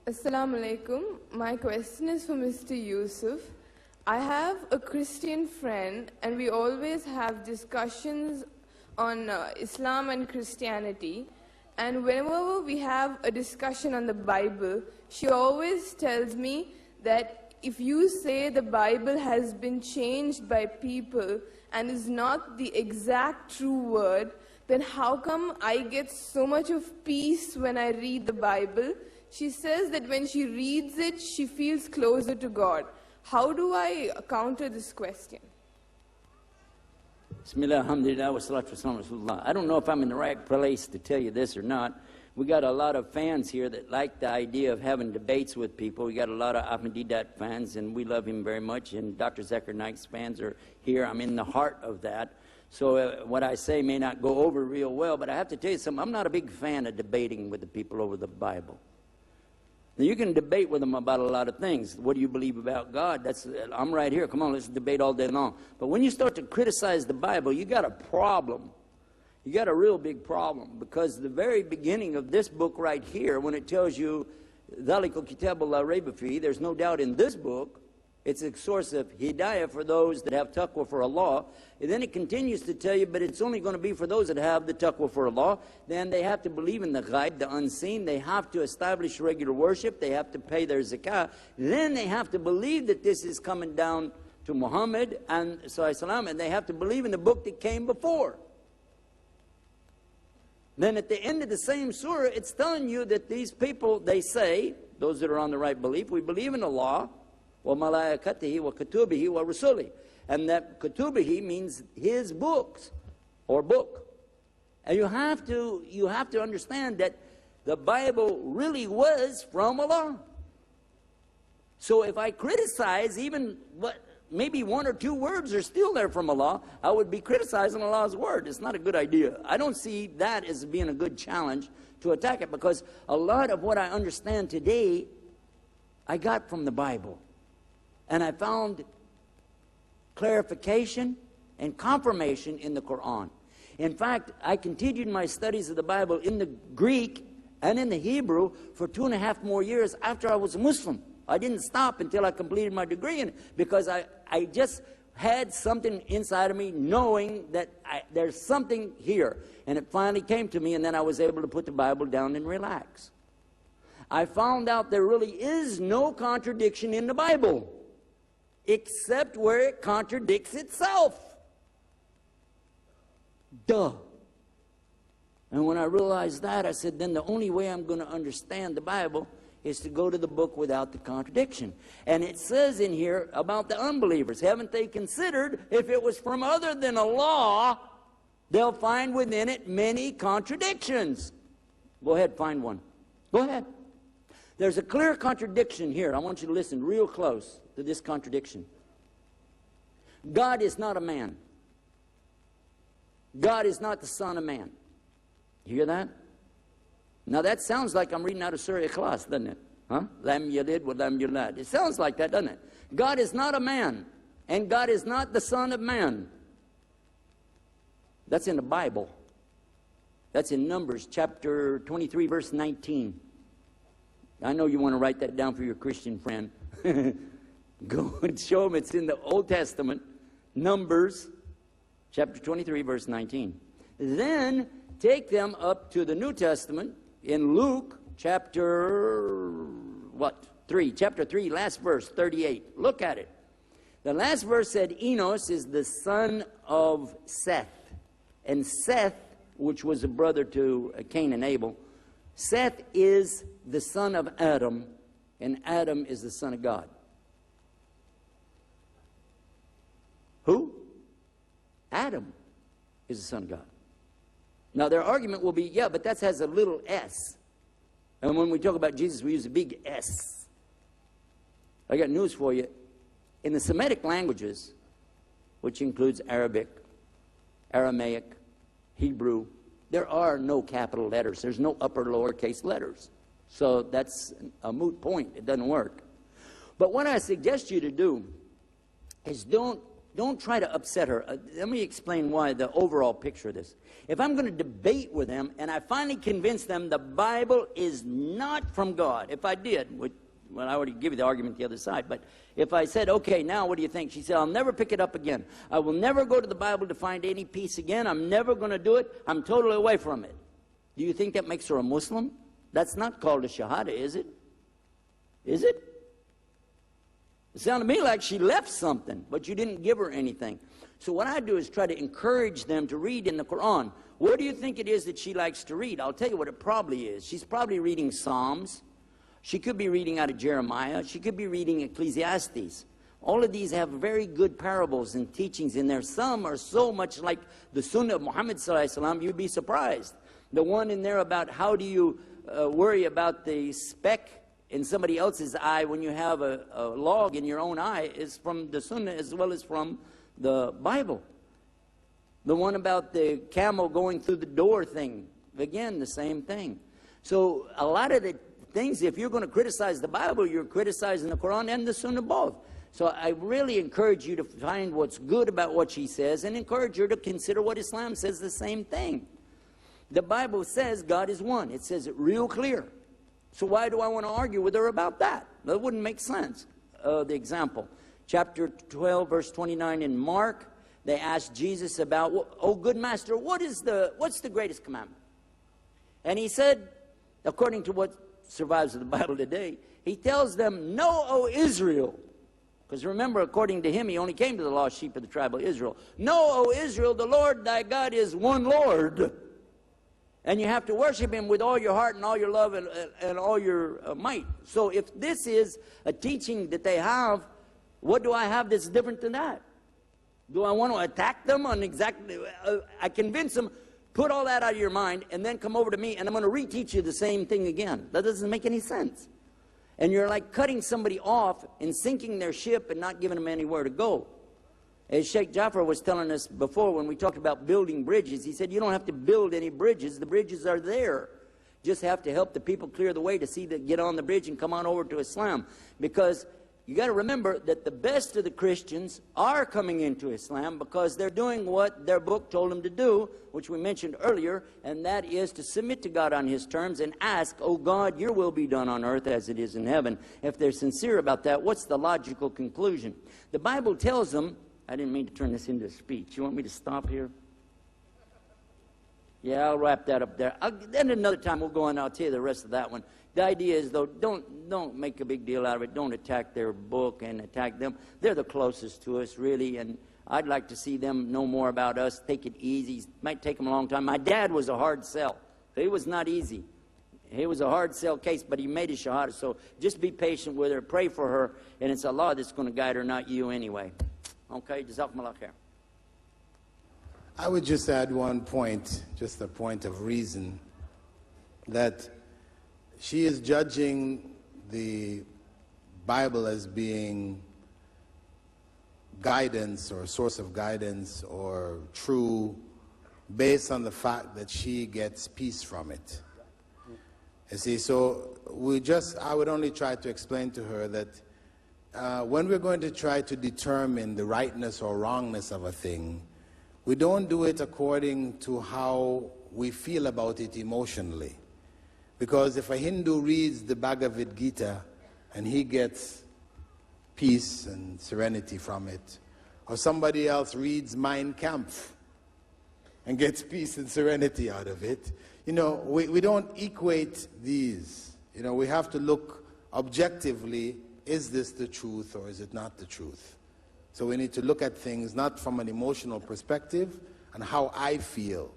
Assalamu alaikum. My question is for Mr. Yusuf. I have a Christian friend and we always have discussions on Islam and Christianity. And whenever we have a discussion on the Bible, she always tells me that if you say the Bible has been changed by people and is not the exact true word, then how come I get so much of peace when I read the Bible? She says that when she reads it, she feels closer to God. How do I counter this question? Bismillah, alhamdulillah, wa salatu wa salam rasulullah. I don't know if I'm in the right place to tell you this or not. We got a lot of fans here that like the idea of having debates with people. We got a lot of Ahmadiyyat fans, and we love him very much. And Dr. Zakir Naik's fans are here. I'm in the heart of that. So what I say may not go over real well, but I have to tell you something. I'm not a big fan of debating with the people over the Bible. Now, you can debate with them about a lot of things. What do you believe about God? I'm right here. Come on, let's debate all day long. But when you start to criticize the Bible, you got a problem. You got a real big problem, because the very beginning of this book right here, when it tells you, ذَلِكَ الْكِتَابُ لَا رَيْبَ فِيهِ, there's no doubt in this book, it's a source of hidayah for those that have taqwa for Allah. And then it continues to tell you, but it's only going to be for those that have the taqwa for Allah. Then they have to believe in the ghaib, the unseen. They have to establish regular worship. They have to pay their zakah. Then they have to believe that this is coming down to Muhammad and Sallallahu, and they have to believe in the book that came before. Then at the end of the same surah, it's telling you that these people, they say, those that are on the right belief, we believe in Allah, وَمَلَائِكَتِهِ وَكُتُبِهِ وَرُسُلِهِ. And that kutubihi means his books, or book. And you have to understand that the Bible really was from Allah. So if I criticize even maybe one or two words are still there from Allah, I would be criticizing Allah's word. It's not a good idea. I don't see that as being a good challenge to attack it, because a lot of what I understand today, I got from the Bible. And I found clarification and confirmation in the Quran. In fact, I continued my studies of the Bible in the Greek and in the Hebrew for 2.5 more years after I was a Muslim. I didn't stop until I completed my degree in it, because I just had something inside of me knowing that there's something here. And it finally came to me, and then I was able to put the Bible down and relax. I found out there really is no contradiction in the Bible, except where it contradicts itself. Duh. And when I realized that, I said, then the only way I'm going to understand the Bible is to go to the book without the contradiction. And it says in here about the unbelievers, haven't they considered if it was from other than Allah, they'll find within it many contradictions. Go ahead, find one. Go ahead. There's a clear contradiction here. I want you to listen real close to this contradiction. God is not a man. God is not the son of man. You hear that? Now that sounds like I'm reading out of Surah Ikhlas, doesn't it? Huh? Lam yalid wa lam yulad. It sounds like that, doesn't it? God is not a man, and God is not the son of man. That's in the Bible. That's in Numbers chapter 23, verse 19. I know you want to write that down for your Christian friend. Go and show them it's in the Old Testament, Numbers chapter 23, verse 19. Then take them up to the New Testament in Luke chapter 3, chapter 3, last verse, 38. Look at it. The last verse said Enos is the son of Seth. And Seth, which was a brother to Cain and Abel, Seth is the son of Adam, and Adam is the son of God. Who? Adam is the son of God. Now their argument will be, yeah, but that has a little s. And when we talk about Jesus, we use a big S. I got news for you. In the Semitic languages, which includes Arabic, Aramaic, Hebrew, there are no capital letters. There's no upper lowercase letters. So that's a moot point. It doesn't work. But what I suggest you to do is don't don't try to upset her. Let me explain why, the overall picture of this. If I'm going to debate with them and I finally convince them the Bible is not from God, if I did, well, I already give you the argument the other side, but if I said, okay, now what do you think? She said, I'll never pick it up again. I will never go to the Bible to find any peace again. I'm never going to do it. I'm totally away from it. Do you think that makes her a Muslim? That's not called a Shahada, is it? Is it? It sounded to me like she left something, but you didn't give her anything. So what I do is try to encourage them to read in the Quran. What do you think it is that she likes to read? I'll tell you what it probably is. She's probably reading Psalms. She could be reading out of Jeremiah. She could be reading Ecclesiastes. All of these have very good parables and teachings in there. Some are so much like the Sunnah of Muhammad sallallahu alaihi wasallam, you'd be surprised. The one in there about how do you worry about the speck in somebody else's eye when you have a log in your own eye is from the Sunnah as well as from the Bible. The one about the camel going through the door thing, again, the same thing. So a lot of the things, if you're going to criticize the Bible, you're criticizing the Quran and the Sunnah both. So I really encourage you to find what's good about what she says and encourage her to consider what Islam says, the same thing. The Bible says God is one. It says it real clear. So why do I want to argue with her about that? That wouldn't make sense. The example, chapter 12, verse 29 in Mark, they asked Jesus about, oh, good master, what's the greatest commandment? And he said, according to what survives of the Bible today, he tells them, know, O Israel. Because remember, according to him, he only came to the lost sheep of the tribe of Israel. Know, O Israel, the Lord thy God is one Lord. And you have to worship him with all your heart and all your love and all your might. So if this is a teaching that they have, what do I have that's different than that? Do I want to attack them on exactly... I convince them, put all that out of your mind, and then come over to me, and I'm going to reteach you the same thing again. That doesn't make any sense. And you're like cutting somebody off and sinking their ship and not giving them anywhere to go. As Sheikh Jafar was telling us before when we talked about building bridges, he said, you don't have to build any bridges. The bridges are there. Just have to help the people clear the way to see that get on the bridge and come on over to Islam. Because you got to remember that the best of the Christians are coming into Islam because they're doing what their book told them to do, which we mentioned earlier, and that is to submit to God on his terms and ask, oh God, your will be done on earth as it is in heaven. If they're sincere about that, what's the logical conclusion? The Bible tells them, I didn't mean to turn this into a speech. You want me to stop here? Yeah, I'll wrap that up there. Then another time we'll go on and I'll tell you the rest of that one. The idea is, though, don't make a big deal out of it. Don't attack their book and attack them. They're the closest to us, really, and I'd like to see them know more about us. Take it easy. It might take them a long time. My dad was a hard sell. He was not easy. He was a hard sell case, but he made his shahada. So just be patient with her. Pray for her, and it's Allah that's going to guide her, not you anyway. Okay, Jazakumullah khair. I would just add one point, just a point of reason, that she is judging the Bible as being guidance or a source of guidance or true based on the fact that she gets peace from it. You see, so I would only try to explain to her that when we're going to try to determine the rightness or wrongness of a thing, we don't do it according to how we feel about it emotionally. Because if a Hindu reads the Bhagavad Gita and he gets peace and serenity from it, or somebody else reads Mein Kampf and gets peace and serenity out of it, we don't equate these. We have to look objectively, is this the truth or is it not the truth? So we need to look at things not from an emotional perspective and how I feel,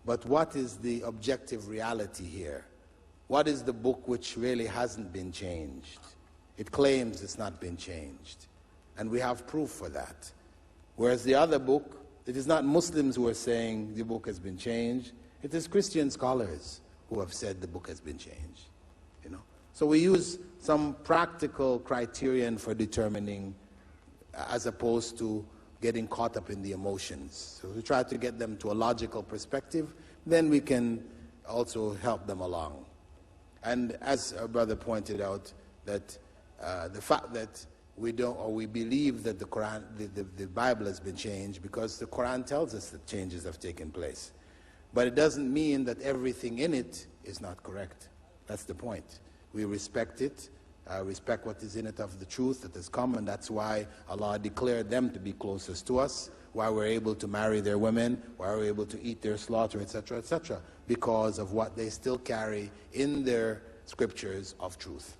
but what is the objective reality here? What is the book which really hasn't been changed? It claims it's not been changed, and we have proof for that. Whereas the other book, it is not Muslims who are saying the book has been changed, it is Christian scholars who have said the book has been changed. So we use some practical criterion for determining, as opposed to getting caught up in the emotions. So we try to get them to a logical perspective, then we can also help them along. And as our brother pointed out, that the fact that we don't, or we believe that the Quran, the Bible has been changed because the Quran tells us that changes have taken place. But it doesn't mean that everything in it is not correct. That's the point. We respect it, respect what is in it of the truth that has come, and that's why Allah declared them to be closest to us, why we're able to marry their women, why we're able to eat their slaughter, etc., because of what they still carry in their scriptures of truth.